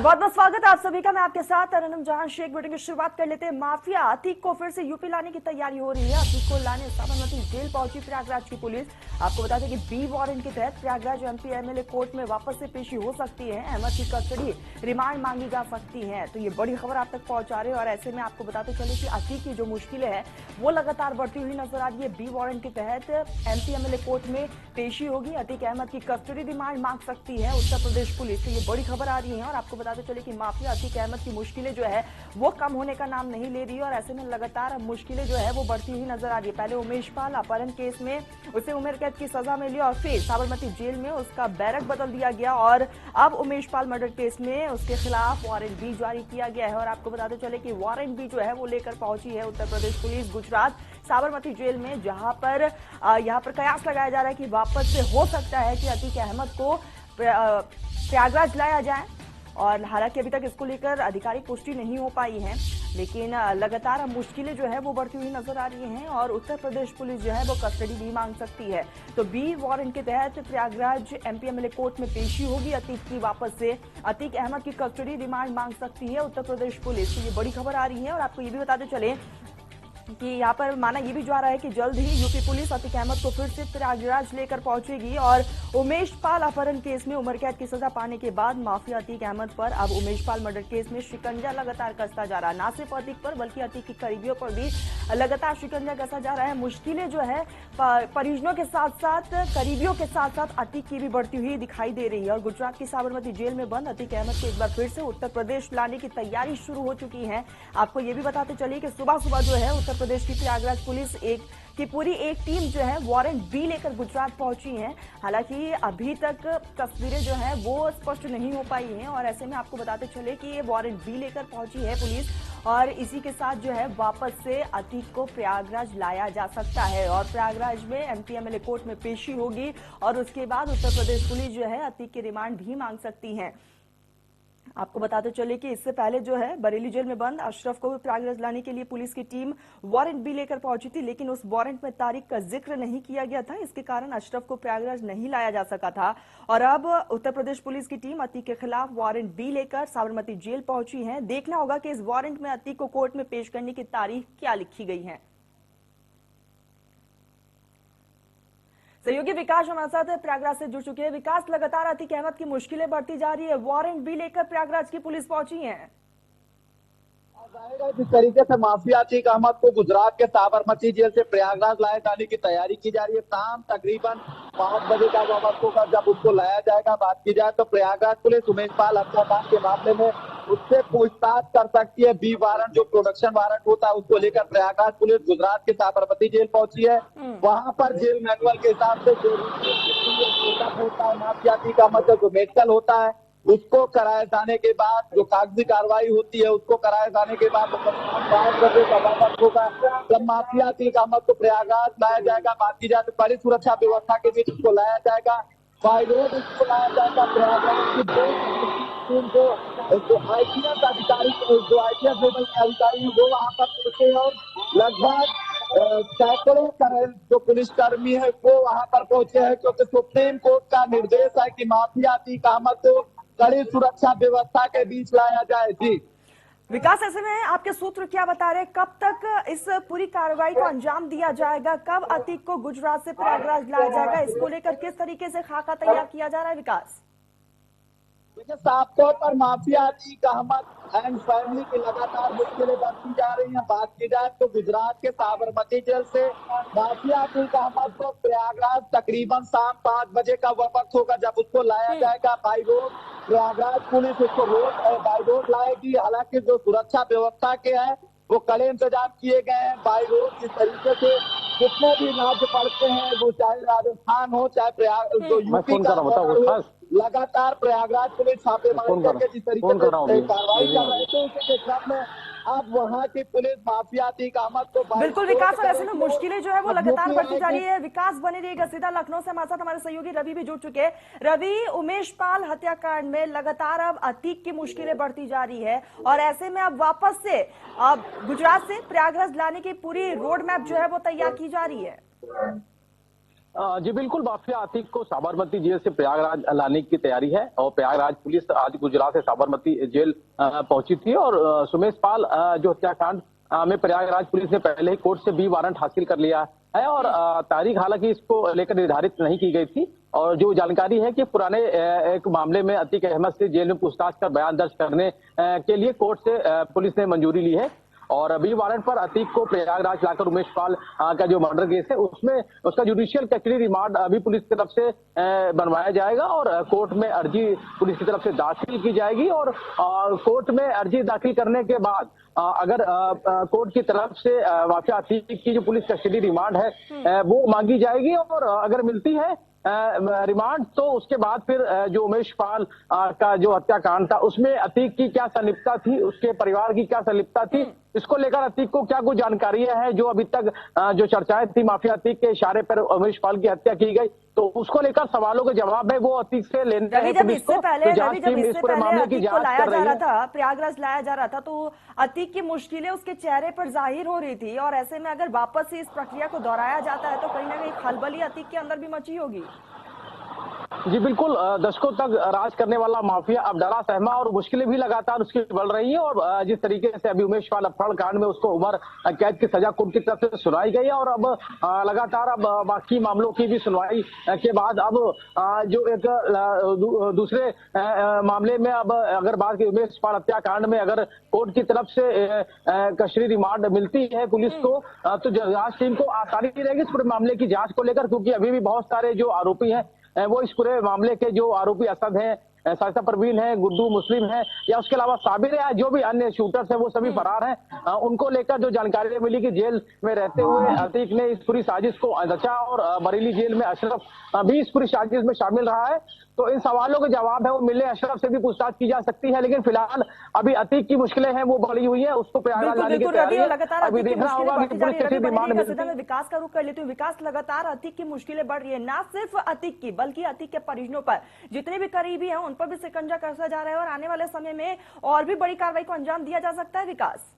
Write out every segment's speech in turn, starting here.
नमस्कार, बहुत बहुत स्वागत है आप सभी का। मैं आपके साथ अरनम जहां शेख। बुलेटिन की शुरुआत कर लेते हैं। माफिया अतीक को फिर से यूपी लाने की तैयारी हो रही है। अतीक को लाने साबरमती जेल पहुंची प्रयागराज की पुलिस। आपको बता दें कि बी वारंट के तहत प्रयागराज एमपी एमएलए कोर्ट में वापस से पेशी हो सकती है। अहमद की कस्टडी रिमांड मांगी जा सकती है। तो ये बड़ी खबर आप तक पहुंचा रहे हैं और ऐसे में आपको बताते चले कि अतीक की जो मुश्किलें हैं वो लगातार बढ़ती हुई नजर आ रही है। बी वारंट के तहत एमपी एमएलए कोर्ट में पेशी होगी। अतीक अहमद की कस्टडी रिमांड मांग सकती है उत्तर प्रदेश पुलिस। तो ये बड़ी खबर आ रही है और आपको बताते चले कि माफिया अतीक अहमद की मुश्किलें जो है वो कम होने का नाम नहीं ले रही है और ऐसे में लगातार मुश्किलें जो है वो बढ़ती हुई नजर आ रही है। पहले उमेश पाल अपहरण केस में उसे उम्र कैद की सजा मिली और फिर साबरमती जेल में उसका बैरक बदल दिया गया और अब उमेश पाल मर्डर केस में उसके खिलाफ वारंट भी जारी किया गया है। और आपको बताते चले कि वारंट भी जो है वो लेकर पहुंची है उत्तर प्रदेश पुलिस गुजरात साबरमती जेल में, जहां पर यहां पर कयास लगाया जा रहा है कि वापस से हो सकता है कि अतीक अहमद को प्रयागराज लाया जाए। और हालांकि अभी तक इसको लेकर आधिकारिक पुष्टि नहीं हो पाई है, लेकिन लगातार मुश्किलें जो है वो बढ़ती हुई नजर आ रही हैं और उत्तर प्रदेश पुलिस जो है वो कस्टडी भी मांग सकती है। तो बी वारंट के तहत प्रयागराज एमपी एमएलए कोर्ट में पेशी होगी अतीक की। वापस से अतीक अहमद की कस्टडी रिमांड मांग सकती है उत्तर प्रदेश पुलिस। तो ये बड़ी खबर आ रही है और आपको ये भी बताते चले कि यहाँ पर माना ये भी जा रहा है कि जल्द ही यूपी पुलिस अतीक अहमद को फिर से प्रयागराज लेकर पहुंचेगी। और उमेश पाल अपहरण केस में उम्र कैद की सजा पाने के बाद माफिया अतीक अहमद पर अब उमेश पाल मर्डर केस में शिकंजा लगातार कसता जा रहा है। ना सिर्फ अतीक पर बल्कि अतीक की करीबियों पर भी लगातार शिकंजा कसा जा रहा है। मुश्किलें जो है परिजनों के साथ साथ करीबियों के साथ साथ अतीक की भी बढ़ती हुई दिखाई दे रही है। और गुजरात की साबरमती जेल में बंद अतीक अहमद को एक बार फिर से उत्तर प्रदेश लाने की तैयारी शुरू हो चुकी है। आपको ये भी बताते चलिए कि सुबह सुबह जो है उत्तर प्रदेश की प्रयागराज पुलिस पूरी एक टीम जो है वारंट बी लेकर गुजरात पहुंची है। हालांकि अभी तक तस्वीरें जो है वो स्पष्ट नहीं हो पाई हैं और ऐसे में आपको बताते चले कि ये वारंट बी लेकर पहुंची है पुलिस और इसी के साथ जो है वापस से अतीक को प्रयागराज लाया जा सकता है और प्रयागराज में एमपी एमएलए कोर्ट में पेशी होगी और उसके बाद उत्तर प्रदेश पुलिस जो है अतीक की रिमांड भी मांग सकती है। आपको बताते चले कि इससे पहले जो है बरेली जेल में बंद अशरफ को भी प्रयागराज लाने के लिए पुलिस की टीम वारंट भी लेकर पहुंची थी, लेकिन उस वारंट में तारीख का जिक्र नहीं किया गया था। इसके कारण अशरफ को प्रयागराज नहीं लाया जा सका था और अब उत्तर प्रदेश पुलिस की टीम अतीक के खिलाफ वारंट बी लेकर साबरमती जेल पहुंची है। देखना होगा कि इस वारंट में अतीक को कोर्ट में पेश करने की तारीख क्या लिखी गई है। सहयोगी विकास हमारे साथ प्रयागराज से जुड़ चुके हैं। विकास, लगातार अतीक अहमद की मुश्किलें बढ़ती जा रही है, वारंट भी लेकर प्रयागराज की पुलिस पहुंची है। जाहिर है जिस तरीके से माफिया अतीक अहमद को गुजरात के साबरमती जेल से प्रयागराज लाए जाने की तैयारी की जा रही है। शाम तकरीबन 5 बजे का वक्त होगा जब उसको लाया जाएगा। बात की जाए तो प्रयागराज पुलिस उमेश पाल हत्याकांड के मामले में उससे पूछताछ कर सकती है। बी वारंट जो प्रोडक्शन वारंट होता है उसको लेकर प्रयागराज पुलिस गुजरात के साबरमती जेल पहुंची है। वहां पर जेल मैनुअल के हिसाब से जो होता है माफिया अतीक अहमद का जो मेडिकल होता है उसको कराए जाने के बाद जो कागजी कार्रवाई होती है उसको कराए जाने के बाद होगा जब माफिया अतीक अहमद को प्रयागराज लाया जाएगा। बात की जाए तो कड़ी सुरक्षा व्यवस्था के बीच उसको लाया जाएगा। बाई रोड उसको लाया जाएगा प्रयागराज की जो आईपीएस अधिकारी जो आईपीएस लेवल के अधिकारी हैं वो वहां पर पहुंचे और लगभग सैकड़ों जो पुलिसकर्मी है वो वहां पर पहुंचे हैं, क्योंकि सुप्रीम कोर्ट का निर्देश है कि माफिया अतीक अहमद को कड़ी सुरक्षा व्यवस्था के बीच लाया जाए। जी विकास, ऐसे में आपके सूत्र क्या बता रहे हैं, कब तक इस पूरी कार्रवाई को अंजाम दिया जाएगा, कब अतीक को गुजरात से प्रयागराज लाया जाएगा, इसको लेकर किस तरीके से खाका तैयार किया जा रहा है? विकास, देखिए साफ तौर पर mafia Atiq Ahmed and family की लगातार मुश्किलें बढ़ती जा रही हैं। बात की जाए तो गुजरात के साबरमती जेल से माफिया अतीक अहमद को प्रयागराज तकरीबन शाम 5 बजे का वक्त होगा जब उसको लाया जाएगा। बाई रोड प्रयागराज पुलिस उसको बाई रोड लाएगी। हालांकि जो सुरक्षा व्यवस्था के है वो कड़े इंतजाम किए गए हैं। बाई रोड इस तरीके से जितने भी राज्य पड़ते हैं वो चाहे राजस्थान हो चाहे प्रयाग जो यूपी का लगातार प्रयागराज पुलिस छापेमारी करके जिस तरीके से कार्रवाई कर रहे थे उसके क्रम में अब वहाँ की पुलिस माफिया अतीक अहमद को बिल्कुल विकास, और ऐसे में मुश्किलें जो है वो लगातार बढ़ती जा रही है। विकास बने रहिएगा, सीधा लखनऊ से हमारे साथ हमारे सहयोगी रवि भी जुड़ चुके हैं। रवि, उमेश पाल हत्याकांड में लगातार अब अतीक की मुश्किलें बढ़ती जा रही है और ऐसे में अब वापस से गुजरात से प्रयागराज लाने की पूरी रोड मैप जो है वो तैयार की जा रही है। जी बिल्कुल, माफिया आतिक को साबरमती जेल से प्रयागराज लाने की तैयारी है और प्रयागराज पुलिस आज गुजरात से साबरमती जेल पहुंची थी और सुमेश पाल जो हत्याकांड में प्रयागराज पुलिस ने पहले ही कोर्ट से बी वारंट हासिल कर लिया है और तारीख हालांकि इसको लेकर निर्धारित नहीं की गई थी। और जो जानकारी है कि पुराने एक मामले में अतीक अहमद से जेल में पूछताछ कर बयान दर्ज करने के लिए कोर्ट से पुलिस ने मंजूरी ली है और बी वारंट पर अतीक को प्रयागराज लाकर उमेश पाल का जो मर्डर केस है उसमें उसका जुडिशियल कस्टडी रिमांड अभी पुलिस की तरफ से बनवाया जाएगा और कोर्ट में अर्जी पुलिस की तरफ से दाखिल की जाएगी और कोर्ट में अर्जी दाखिल करने के बाद अगर कोर्ट की तरफ से माफिया अतीक की जो पुलिस कस्टडी रिमांड है वो मांगी जाएगी और अगर मिलती है रिमांड तो उसके बाद फिर जो उमेश पाल का जो हत्याकांड था उसमें अतीक की क्या संलिप्तता थी, उसके परिवार की क्या संलिप्तता थी, इसको लेकर अतीक को क्या कुछ जानकारियां हैं जो अभी तक जो चर्चाएं थी माफिया अतीक के इशारे पर उमेश पाल की हत्या की गई, तो उसको लेकर सवालों के जवाब है वो अतीक से लेने हैं पुलिस को। तो जांच टीम इस पूरे मामले की जांच कर रही है। प्रयागराज लाया जा रहा था तो अतीक की मुश्किलें उसके चेहरे पर जाहिर हो रही थी और ऐसे में अगर वापस से इस प्रक्रिया को दोहराया जाता है तो कहीं ना कहीं खलबली अतीक के अंदर भी मची होगी। जी बिल्कुल, दशकों तक राज करने वाला माफिया अब डरा सहमा और मुश्किलें भी लगातार उसकी बढ़ रही हैं और जिस तरीके से अभी उमेश पाल अपहरण कांड में उसको उम्र कैद की सजा कोर्ट की तरफ से सुनाई गई है और अब लगातार अब बाकी मामलों की भी सुनवाई के बाद अब जो एक दूसरे मामले में अब अगर बात की उमेश पाल हत्याकांड में अगर कोर्ट की तरफ से कस्टडी रिमांड मिलती है पुलिस को तो जांच टीम को आसानी रहेगी इस पूरे मामले की जांच को लेकर, क्योंकि अभी भी बहुत सारे जो आरोपी हैं वो इस पूरे मामले के जो आरोपी असद हैं, साजिदा परवीन है, गुड्डू मुस्लिम है या उसके अलावा साबिर है, जो भी अन्य शूटर्स हैं वो सभी फरार हैं। उनको लेकर जो जानकारी मिली कि जेल में रहते हुए अतीक ने इस पूरी साजिश को रचा और बरेली जेल में अशरफ भी इस पूरी साजिश में शामिल रहा है। तो इन सवालों के जवाब है वो मिले, अशरफ से भी पूछताछ की जा सकती है, लेकिन फिलहाल अभी अतीक की मुश्किलें हैं वो बढ़ी हुई है, उसको प्रयागराज लाने की तैयारी है। अभी देखना होगा कि पुलिस कैसे रिमांड मिलती है। विकास का रुख कर लेती हूँ। विकास, लगातार अतीक की मुश्किलें बढ़ रही है, ना सिर्फ अतीक की बल्कि अतीक के परिजनों पर जितने भी करीबी हैं उन पर भी शिकंजा कसा जा रहा है और आने वाले समय में और भी बड़ी कार्रवाई को अंजाम दिया जा सकता है। विकास,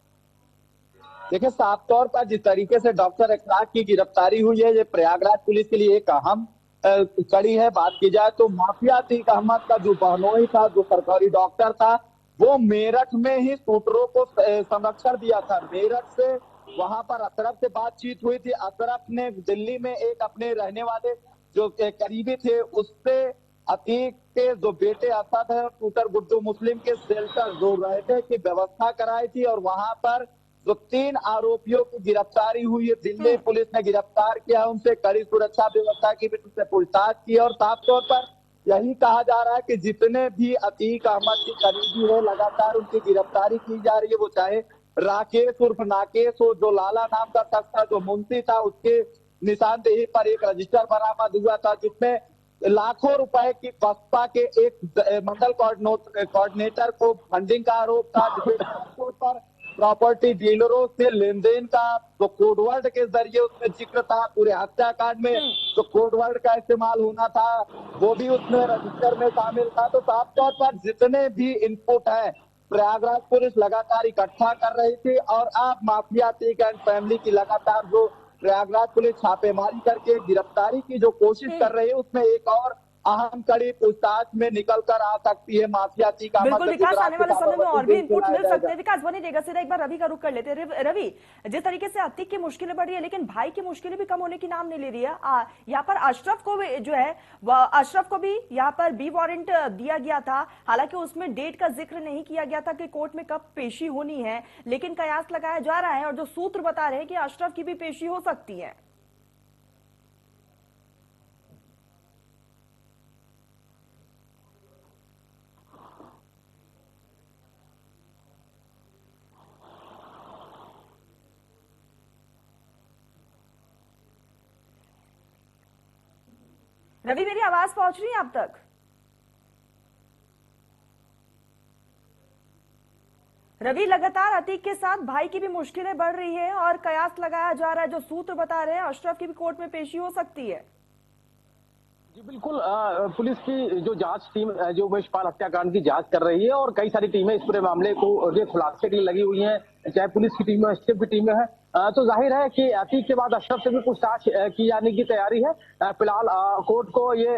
देखिए, साफ तौर पर जिस तरीके से डॉक्टर इखलाक की गिरफ्तारी हुई है ये प्रयागराज पुलिस के लिए एक अहम कड़ी है। बात की जाए तो माफिया अतीक अहमद का जो बहनोई था, जो सरकारी डॉक्टर था, वो मेरठ में ही शूटरों को संरक्षण दिया था। मेरठ से वहां पर अशरफ से बातचीत हुई थी। अशरफ ने दिल्ली में एक अपने रहने वाले जो करीबी थे उससे अतीक के जो बेटे असद है शूटर गुड्डू मुस्लिम के शेल्टर जो रहने की व्यवस्था कराई थी और वहां पर जो 3 आरोपियों की गिरफ्तारी हुई है, दिल्ली पुलिस ने गिरफ्तार किया, उनसे कड़ी सुरक्षा व्यवस्था की भी उनसे पूछताछ की और साफ तौर पर यही कहा जा रहा है कि जितने भी अतीक अहमद की करीबी है लगातार उनकी गिरफ्तारी की जा रही है। वो चाहे राकेश उर्फ नाकेश हो, जो लाला नाम का शख्स था, जो मुंशी था, उसके निशानदेही पर एक रजिस्टर बरामद हुआ था जिसमें लाखों रुपए की बसपा के एक मंडल कोऑर्डिनेटर को फंडिंग का आरोप था, जिसमें पर प्रॉपर्टी डीलरों से लेन देन का जो कोडवर्ड के जरिए उसमें जिक्र था। पूरे हत्याकांड में जो कोडवर्ड का इस्तेमाल होना था वो भी उसमें रजिस्टर में शामिल था। तो साफ तौर पर जितने भी इनपुट है प्रयागराज पुलिस लगातार इकट्ठा कर रही थी और अब माफिया अतीक एंड फैमिली की लगातार जो प्रयागराज पुलिस छापेमारी करके गिरफ्तारी की जो कोशिश कर रही है उसमें एक और अहम कड़ी पूछताछ में निकल कर आ सकती है माफिया अतीक अहमद। बिल्कुल विकास, आने वाले समय में और भी इनपुट मिल सकते हैं। विकास बनी रहेगा। सीधा एक बार रवि का रुख कर लेते हैं। रवि, जिस तरीके से अतीक की मुश्किलें बढ़ी है लेकिन भाई की मुश्किलें भी कम होने की नाम नहीं ले रही है। यहाँ पर अशरफ को जो है अशरफ को भी यहाँ पर बी वारंट दिया गया था, हालांकि उसमें डेट का जिक्र नहीं किया गया था कि कोर्ट में कब पेशी होनी है, लेकिन कयास लगाया जा रहा है और जो सूत्र बता रहे हैं कि अशरफ की भी पेशी हो सकती है। रवि, मेरी आवाज पहुंच रही है आप तक? रवि, लगातार अतीक के साथ भाई की भी मुश्किलें बढ़ रही है और कयास लगाया जा रहा है, जो सूत्र बता रहे हैं अशरफ की भी कोर्ट में पेशी हो सकती है। जी बिल्कुल, पुलिस की जो जांच टीम जो उमेश पाल हत्याकांड की जांच कर रही है और कई सारी टीमें इस पूरे मामले को खुलासे के लिए लगी हुई हैं, चाहे पुलिस की टीम है, एसटीएफ की टीमें हैं, तो जाहिर है कि अतीक के बाद अशरफ से भी पूछताछ की जाने की तैयारी है। फिलहाल कोर्ट को ये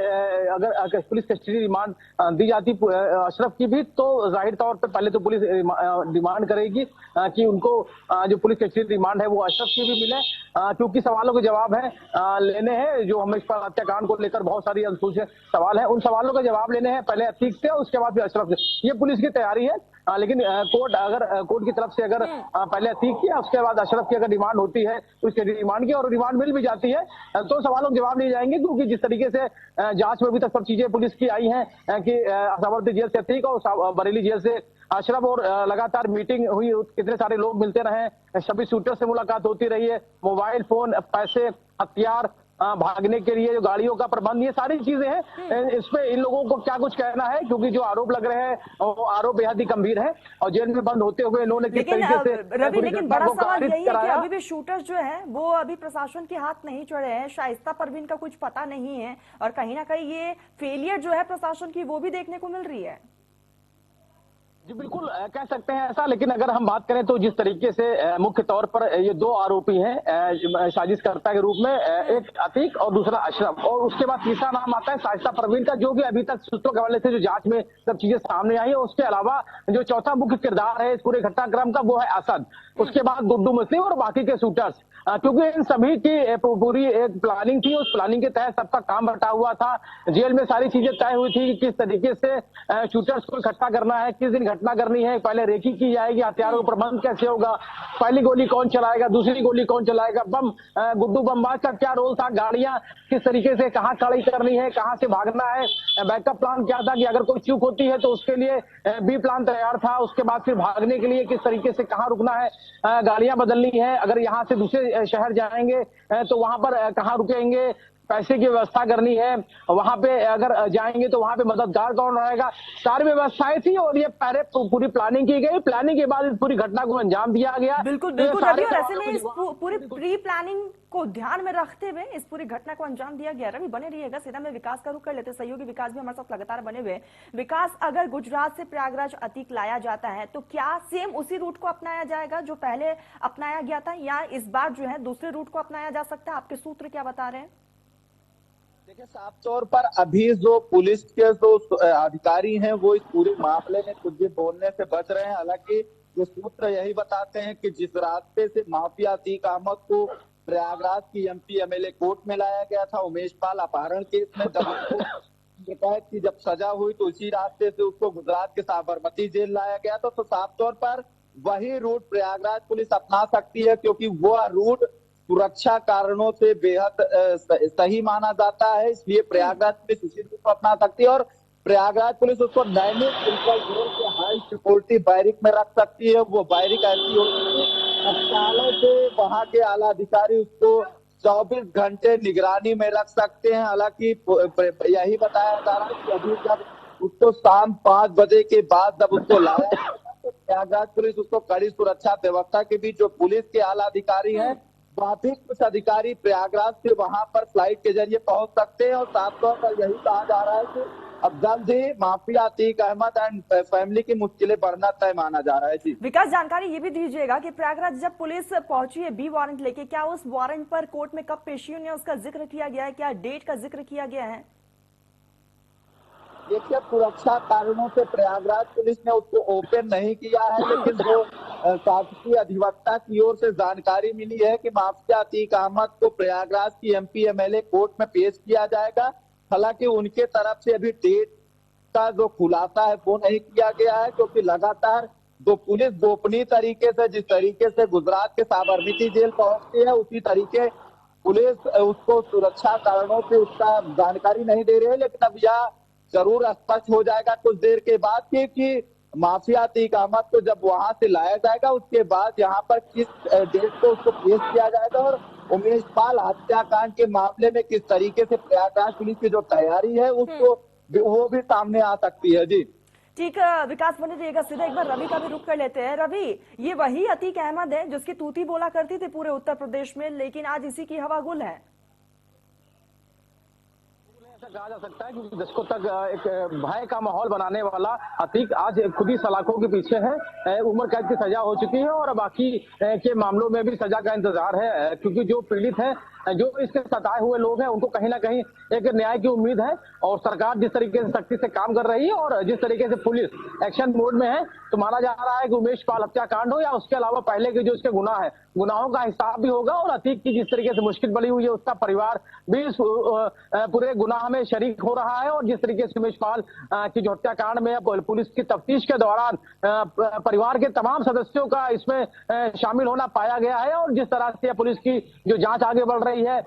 अगर पुलिस कस्टडी रिमांड दी जाती अशरफ की भी, तो जाहिर तौर पर पहले तो पुलिस डिमांड करेगी कि उनको जो पुलिस कस्टडी रिमांड है वो अशरफ की भी मिले, क्योंकि सवालों के जवाब है लेने हैं। जो हम इस पर हत्याकांड को लेकर बहुत सारी अनसूचे सवाल है, उन सवालों का जवाब लेने हैं पहले अतीक से और उसके बाद भी अशरफ से। ये पुलिस की तैयारी है। लेकिन कोर्ट की तरफ से अगर पहले अतीक की उसके बाद अशरफ की अगर डिमांड होती है तो उसके रिमांड की और रिमांड मिल भी जाती है तो सवालों के जवाब लिए जाएंगे, क्योंकि जिस तरीके से जांच में अभी तक सब चीजें पुलिस की आई हैं कि साबरमती जेल से अतीक और बरेली जेल से अशरफ, और लगातार मीटिंग हुई, कितने सारे लोग मिलते रहे, सभी शूटर से मुलाकात होती रही है, मोबाइल फोन, पैसे, हथियार, भागने के लिए जो गाड़ियों का प्रबंध, ये सारी चीजें हैं। इसमें इन लोगों को क्या कुछ कहना है, क्योंकि जो आरोप लग रहे हैं वो आरोप बेहद ही गंभीर है और जेल में बंद होते हुए इन्होंने किस तरीके से रवि, लेकिन बड़ा सवाल यही है कि अभी भी शूटर्स जो है वो अभी प्रशासन के हाथ नहीं चढ़े हैं। शाइस्ता परवीन का कुछ पता नहीं है और कहीं ना कहीं ये फेलियर जो है प्रशासन की वो भी देखने को मिल रही है। जी बिल्कुल कह सकते हैं ऐसा, लेकिन अगर हम बात करें तो जिस तरीके से मुख्य तौर पर ये दो आरोपी हैं साजिशकर्ता के रूप में, एक अतीक और दूसरा अशरफ, और उसके बाद तीसरा नाम आता है शाइस्ता परवीन का, जो कि अभी तक सूत्रों के हवाले से जो जांच में सब चीजें सामने आई है। उसके अलावा जो चौथा मुख्य किरदार है इस पूरे घटनाक्रम का वो है असद, उसके बाद गुड्डू मुस्लिम और बाकी के शूटर्स, क्योंकि इन सभी की पूरी एक प्लानिंग थी। उस प्लानिंग के तहत सबका काम बटा हुआ था। जेल में सारी चीजें तय हुई थी कि किस तरीके से शूटर्स को इकट्ठा करना है, किस दिन घटना करनी है, पहले रेकी की जाएगी, हथियारों का प्रबंध कैसे होगा, पहली गोली कौन चलाएगा, दूसरी गोली कौन चलाएगा, बम गुड्डू बमबाज का क्या रोल था, गाड़ियां किस तरीके से कहाँ खड़ी करनी है, कहाँ से भागना है, बैकअप प्लान क्या था कि अगर कोई चूक होती है तो उसके लिए बी प्लान तैयार था। उसके बाद फिर भागने के लिए किस तरीके से कहाँ रुकना है, गाड़ियां बदलनी है, अगर यहाँ से दूसरे शहर जाएंगे तो वहां पर कहाँ रुकेंगे, पैसे की व्यवस्था करनी है, वहां पे अगर जाएंगे तो वहां पे मददगार कौन रहेगा, सारी व्यवस्थाएं थी और ये पहले पूरी प्लानिंग की गई। प्लानिंग के बाद इस पूरी घटना को अंजाम दिया गया। बिल्कुल बिल्कुल रवि, और ऐसे में इस पूरी प्री प्लानिंग को ध्यान में रखते हुए इस पूरी घटना को अंजाम दिया गया। रवि बने रहिएगा, सीधा में विकास का रुख कर लेते, सहयोगी विकास भी हमारे साथ लगातार बने हुए। विकास, अगर गुजरात से प्रयागराज अतीक लाया जाता है तो क्या सेम उसी रूट को अपनाया जाएगा जो पहले अपनाया गया था, या इस बार जो है दूसरे रूट को अपनाया जा सकता है? आपके सूत्र क्या बता रहे हैं? देखिए, साफ तौर पर अभी जो पुलिस के जो अधिकारी हैं वो इस पूरे मामले में कुछ भी बोलने से बच रहे हैं। हालांकि जो सूत्र यही बताते हैं कि जिस रास्ते से माफिया अतीक अहमद को प्रयागराज की एमपी एमएलए कोर्ट में लाया गया था उमेश पाल अपहरण केस में, जब उसको जब सजा हुई तो इसी रास्ते से उसको गुजरात के साबरमती जेल लाया गया था। तो साफ तौर पर वही रूट प्रयागराज पुलिस अपना सकती है, क्योंकि वह रूट सुरक्षा कारणों से बेहद सही माना जाता है, इसलिए प्रयागराज पुलिस उसी रूट को अपना सकती है। और प्रयागराज पुलिस उसको दैनिक सेंट्रल जेल के हाई सिक्योरिटी बैरिक में रख सकती है। वो बैरिक ऐसी होती है अस्पतालों से वहां के आला अधिकारी उसको 24 घंटे निगरानी में रख सकते हैं। हालांकि यही बताया जा रहा है कि अभी जब उसको शाम 5 बजे के बाद जब उसको लाया तो प्रयागराज पुलिस उसको कड़ी सुरक्षा व्यवस्था के बीच जो पुलिस के आला अधिकारी हैं बाकी कुछ अधिकारी प्रयागराज से वहां पर फ्लाइट के जरिए पहुंच सकते हैं। और साफ तौर पर यही कहा जा रहा है कि अब जल्द ही mafia Atiq Ahmed and family की मुश्किलें बढ़ना तय माना जा रहा है। जी विकास, जानकारी ये भी दीजिएगा कि प्रयागराज जब पुलिस पहुंची है बी वारंट लेके, क्या उस वारंट पर कोर्ट में कब पेशी होनी है उसका जिक्र किया गया है? क्या डेट का जिक्र किया गया है? देखिए, सुरक्षा कारणों से प्रयागराज पुलिस ने उसको ओपन नहीं किया है, लेकिन जो शासकीय अधिवक्ता की ओर से जानकारी मिली है कि माफिया अतीक अहमद को प्रयागराज की एमपी एमएलए कोर्ट में पेश किया जाएगा। हालांकि उनके तरफ से अभी डेट का जो खुलासा है वो नहीं किया गया है, क्योंकि लगातार जो पुलिस गोपनीय तरीके से जिस तरीके से गुजरात के साबरमती जेल पहुंचती है उसी तरीके पुलिस उसको सुरक्षा कारणों से उसका जानकारी नहीं दे रही है। लेकिन अब यह जरूर स्पष्ट हो जाएगा कुछ देर के बाद कि माफिया अतीक अहमद को जब वहां से लाया जाएगा उसके बाद यहाँ पर किस डेट को उसको पेश किया जाएगा और उमेश पाल हत्याकांड के मामले में किस तरीके से प्रयागराज पुलिस की जो तैयारी है उसको वो भी सामने आ सकती है। जी ठीक है विकास, बने रहिएगा, सीधा एक बार रवि का भी रुख कर लेते हैं। रवि, ये वही अतीक अहमद है जिसकी तूती बोला करती थी पूरे उत्तर प्रदेश में, लेकिन आज इसी की हवा गुल है। ऐसा कहा जा सकता है क्योंकि दशकों तक एक भय का माहौल बनाने वाला अतीक आज खुद ही सलाखों के पीछे है। उम्र कैद की सजा हो चुकी है और बाकी के मामलों में भी सजा का इंतजार है, क्योंकि जो पीड़ित हैं, जो इसके सताए हुए लोग हैं, उनको कहीं ना कहीं एक न्याय की उम्मीद है। और सरकार जिस तरीके से सख्ती से काम कर रही है और जिस तरीके से पुलिस एक्शन मोड में है, तो माना जा रहा है कि उमेश पाल हत्याकांड हो या उसके अलावा पहले के जो इसके गुनाह है, गुनाहों का हिसाब भी होगा। और अतीक की जिस तरीके से मुश्किल बनी हुई है, उसका परिवार भी इस पूरे गुनाह में शरीक हो रहा है। और जिस तरीके से उमेश पाल की जो हत्याकांड में पुलिस की तफ्तीश के दौरान परिवार के तमाम सदस्यों का इसमें शामिल होना पाया गया है और जिस तरह से पुलिस की जो जांच आगे बढ़ रही है,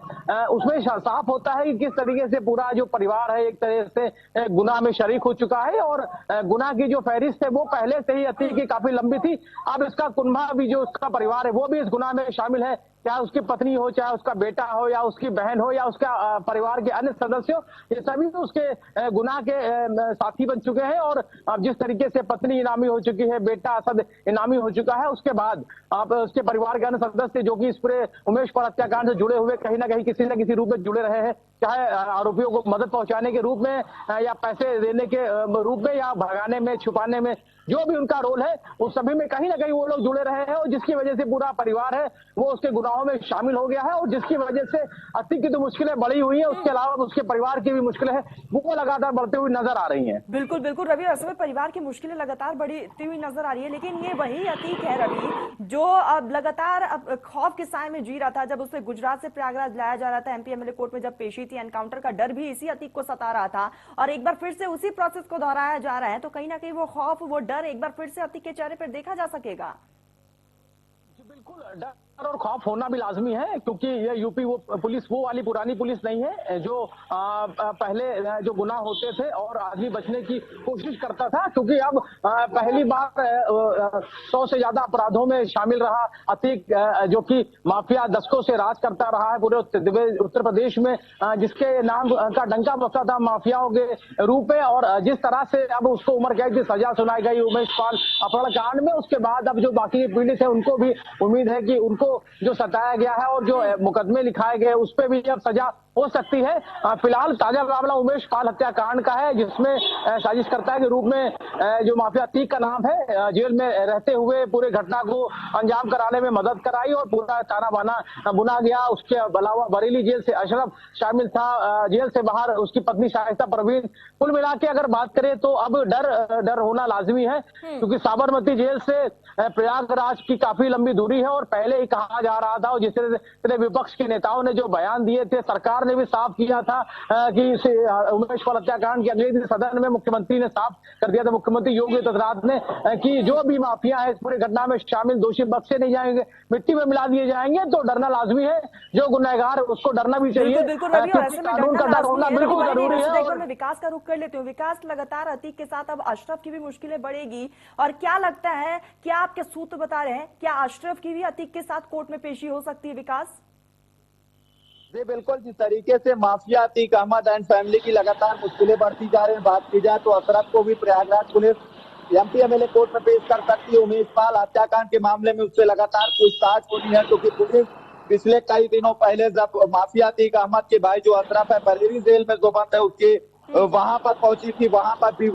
उसमें साफ होता है कि किस तरीके से पूरा जो परिवार है एक तरह से गुनाह में शरीक हो चुका है। और गुनाह की जो फहरिस्त है वो पहले से ही अतीक की काफी लंबी थी। अब इसका कुनबा भी, जो उसका परिवार है, वो भी इस गुनाह में शामिल है। चाहे उसकी पत्नी हो, चाहे उसका बेटा हो, या उसकी बहन हो, या उसका परिवार के अन्य सदस्य हो, ये सभी तो उसके गुनाह के साथी बन चुके हैं। और अब जिस तरीके से पत्नी इनामी हो चुकी है, बेटा असद इनामी हो चुका है, उसके बाद अब उसके परिवार के अन्य सदस्य जो कि इस पूरे उमेश पाल हत्याकांड से जुड़े हुए कहीं ना कहीं किसी न किसी रूप में जुड़े रहे हैं, चाहे आरोपियों को मदद पहुंचाने के रूप में या पैसे देने के रूप में या भगाने में, छुपाने में, जो भी उनका रोल है, उस सभी में कहीं ना कहीं वो लोग जुड़े रहे हैं। और जिसकी वजह से पूरा परिवार है वो उसके गुनाहों में शामिल हो गया है। और जिसकी वजह से अतीक की तो मुश्किलें बढ़ी हुई है, उसके अलावा उसके परिवार की भी मुश्किलें हैं, वो लगातार बढ़ती हुई नजर आ रही हैं। बिल्कुल बिल्कुल रवि, असल में परिवार की मुश्किलें लगातार बढ़ती हुई नजर आ रही है, लेकिन ये वही अतीक है रवि जो अब लगातार अब खौफ के साए में जी रहा था। जब उसे गुजरात से प्रयागराज लाया जा रहा था, एमपी एमएलए कोर्ट में जब पेशी थी, एनकाउंटर का डर भी इसी अतीक को सता रहा था और एक बार फिर से उसी प्रोसेस को दोहराया जा रहा है, तो कहीं ना कहीं वो खौफ, वो डर एक बार फिर से अतीक के चेहरे पर देखा जा सकेगा। बिल्कुल, डर और खौफ होना भी लाजमी है, क्योंकि ये यूपी वो पुलिस वो वाली पुरानी पुलिस नहीं है जो पहले जो गुनाह होते थे और आदमी बचने की कोशिश करता था। क्योंकि अब पहली बार 100 से ज्यादा अपराधों में शामिल रहा अतीक, जो कि माफिया दशकों से राज करता रहा है पूरे उत्तर प्रदेश में, जिसके नाम का डंका बजता था माफियाओं के रूप में। और जिस तरह से अब उसको उम्र कैद की सजा सुनाई गई उमेश पाल अपहरण कांड में, उसके बाद अब जो बाकी पीड़ित है उनको भी उम्मीद है कि उनको जो सताया गया है और जो मुकदमे लिखाए गए उस पर भी अब सजा हो सकती है। फिलहाल ताजा मामला उमेश पाल हत्याकांड का है, जिसमें साजिशकर्ता के रूप में जो माफिया अतीक का नाम है, जेल में रहते हुए पूरे घटना को अंजाम कराने में मदद कराई और पूरा ताना बाना बुना गया। उसके अलावा बरेली जेल से अशरफ शामिल था, जेल से बाहर उसकी पत्नी शाइस्ता परवीन। कुल मिला के अगर बात करें तो अब डर होना लाजमी है, क्योंकि साबरमती जेल से प्रयागराज की काफी लंबी दूरी है और पहले ही कहा जा रहा था, और जिस तरह विपक्ष के नेताओं ने जो बयान दिए थे, सरकार ने भी साफ किया था कि उमेश पाल हत्याकांड के अगले दिन सदन में मुख्यमंत्री ने साफ कर दिया था, मुख्यमंत्री योगी आदित्यनाथ ने, कि जो भी माफिया है इस पूरी घटना में शामिल दोषी बख्शे नहीं जाएंगे, मिट्टी में मिला दिए जाएंगे। तो डरना लाजमी है, जो गुनहगार उसको डरना भी चाहिए। कानून का डर होना बिल्कुल जरूरी है। मैं विकास का रुख कर लेती हूँ। विकास, लगातार अतीक के साथ अब अशरफ की भी मुश्किलें बढ़ेगी, और क्या लगता है, क्या आपके सूत्र बता रहे हैं, क्या अशरफ की भी अतीक के साथ कोर्ट में पेशी हो सकती है? विकास जी बिल्कुल, जिस तरीके से mafia Atiq Ahmed and family की लगातार मुश्किलें बढ़ती जा रही हैं, बात की जाए तो अशरफ को भी Prayagraj police MP MLA court में पेश कर सकती है। उमेश पाल हत्याकांड के मामले में उससे लगातार पूछताछ होनी है, क्योंकि पुलिस पिछले कई दिनों पहले जब माफिया अतीक अहमद के भाई जो अशरफ है बरेली जेल में जो बंद है उसके वहां पर पहुंची थी, वहां पर भी